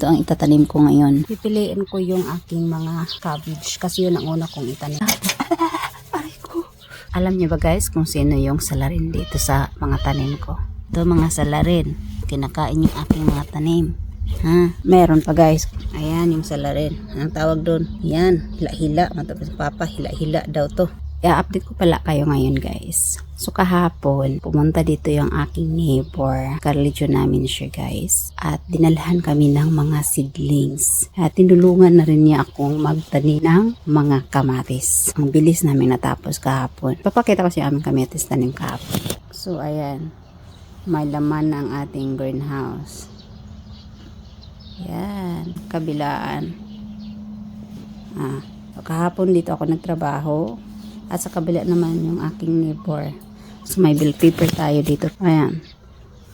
Ito ang itatanim ko ngayon. Pipiliin ko yung aking mga cabbage kasi yun ang una kong itanim. Aray ko. Alam niyo ba guys kung sino yung salarin dito sa mga tanim ko? Ito mga salarin. Kinakain yung aking mga tanim. Ha? Meron pa guys. Ayan yung salarin. Anong tawag doon? Yan. Hila-hila. Matapos papa, hila-hila daw to. I-update ko pala kayo ngayon guys. So kahapon, pumunta dito yung aking neighbor. Karligyo namin siya guys. At dinalhan kami ng mga seedlings. At tinulungan na rin niya akong magtanim ng mga kamatis. Ang bilis namin natapos kahapon. Papakita ko siya aming kamatis tanim kahapon. So ayan. May laman ng ating greenhouse. Yan. Kabilaan. So kahapon dito ako nagtrabaho. At sa kabila naman yung aking neighbor. So may bill paper tayo dito. Ayan.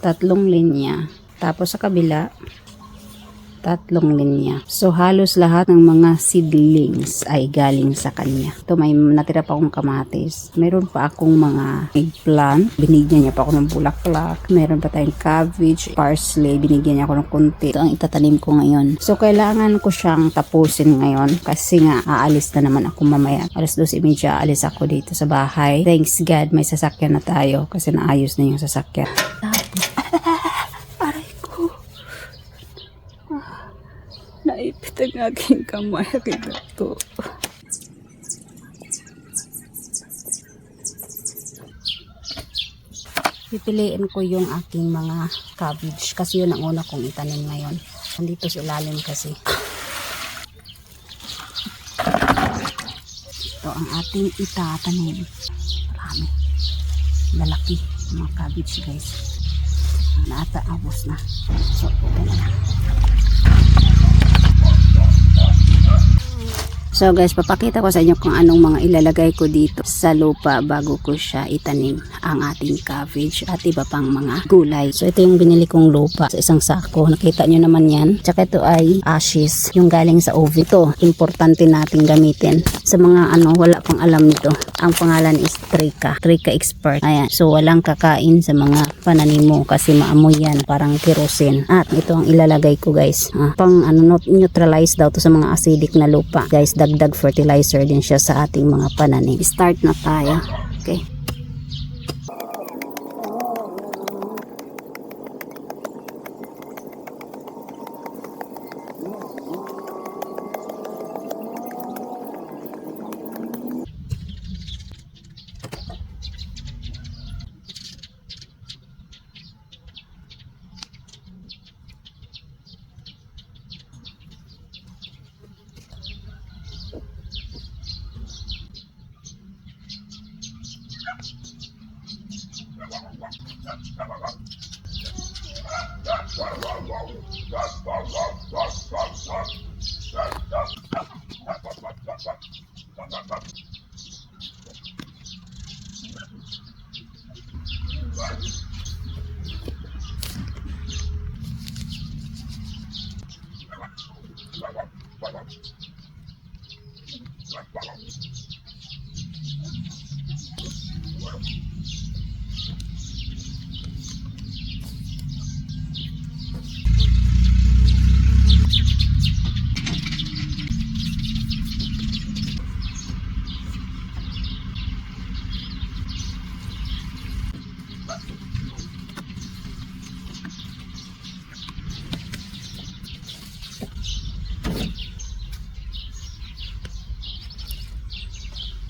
3 linya. Tapos sa kabila, 3 linya. So halos lahat ng mga seedlings ay galing sa kanya. Ito may natira pa akong kamatis. Meron pa akong mga eggplant. Binigyan niya pa ako ng bulaklak. Meron pa tayong cabbage, parsley. Binigyan niya ako ng konti. Ito ang itatanim ko ngayon. So kailangan ko siyang tapusin ngayon kasi nga aalis na naman ako mamaya. Alas 12:30 aalis ako dito sa bahay. Thanks God may sasakyan na tayo kasi naayos na yung sasakyan. Naipit ang aking kamay. Kita to. Pipiliin ko yung aking mga cabbage kasi yun ang una kong itanim ngayon. Nandito sa ilalim kasi. Ito ang ating itatanim. Marami. Lalaki mga cabbage guys. Naataabos na. So, okay na lang. So guys, papakita ko sa inyo kung anong mga ilalagay ko dito sa lupa bago ko siya itanim ang ating cabbage at iba pang mga gulay. So ito yung binili kong lupa sa isang sako. Nakita nyo naman yan. Tsaka ito ay ashes, yung galing sa oven. Ito, importante nating gamitin. Sa mga wala pang alam nito. Ang pangalan is Trica. Trica Expert. Ayan. So walang kakain sa mga pananim mo kasi maamoy yan. Parang kerosene. At ito ang ilalagay ko guys. Pang neutralize daw to sa mga acidic na lupa. Guys, dagdag fertilizer din siya sa ating mga pananim. Start na tayo. Okay.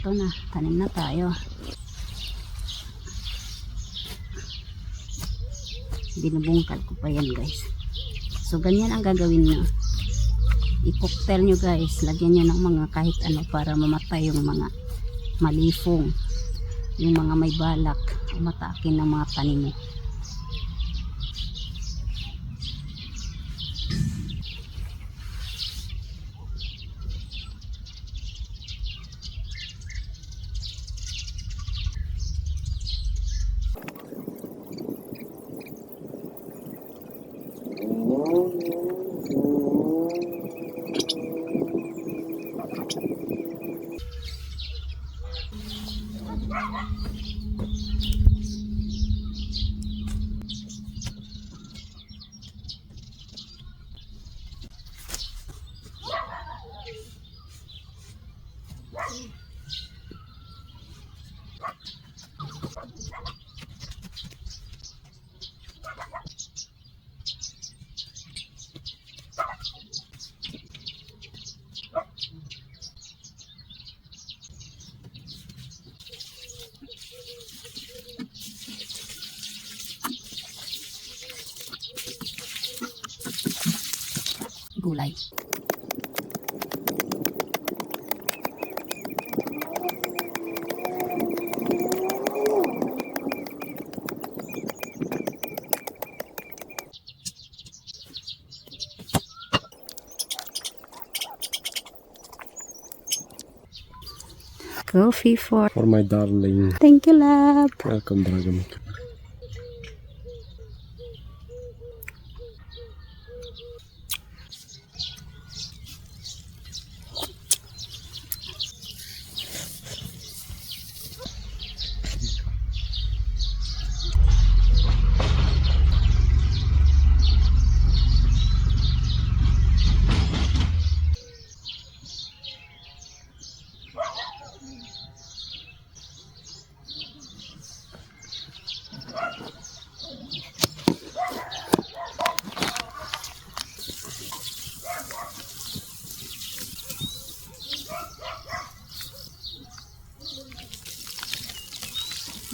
Ito na, tanim na tayo. Binubungkal ko pa yan guys. So ganyan ang gagawin nyo. I-cocktail nyo guys. Lagyan nyo ng mga kahit ano para mamatay yung mga malifong. Yung mga may balak. Umatakin ng mga tanim mo. gulay. Coffee for my darling. thank you, love. Welcome, dragon.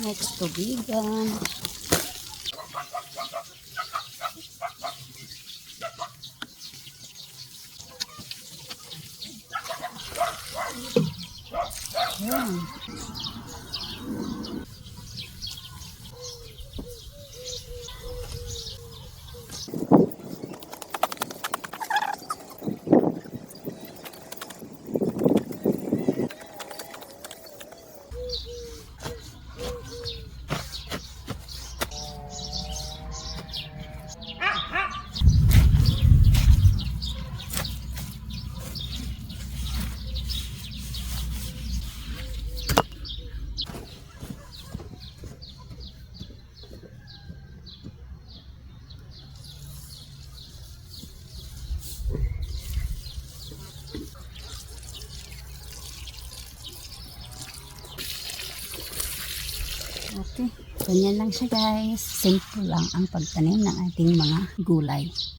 Next to vegan. Yan. Okay, ganyan lang siya guys. Simple lang ang pagtanim ng ating mga gulay.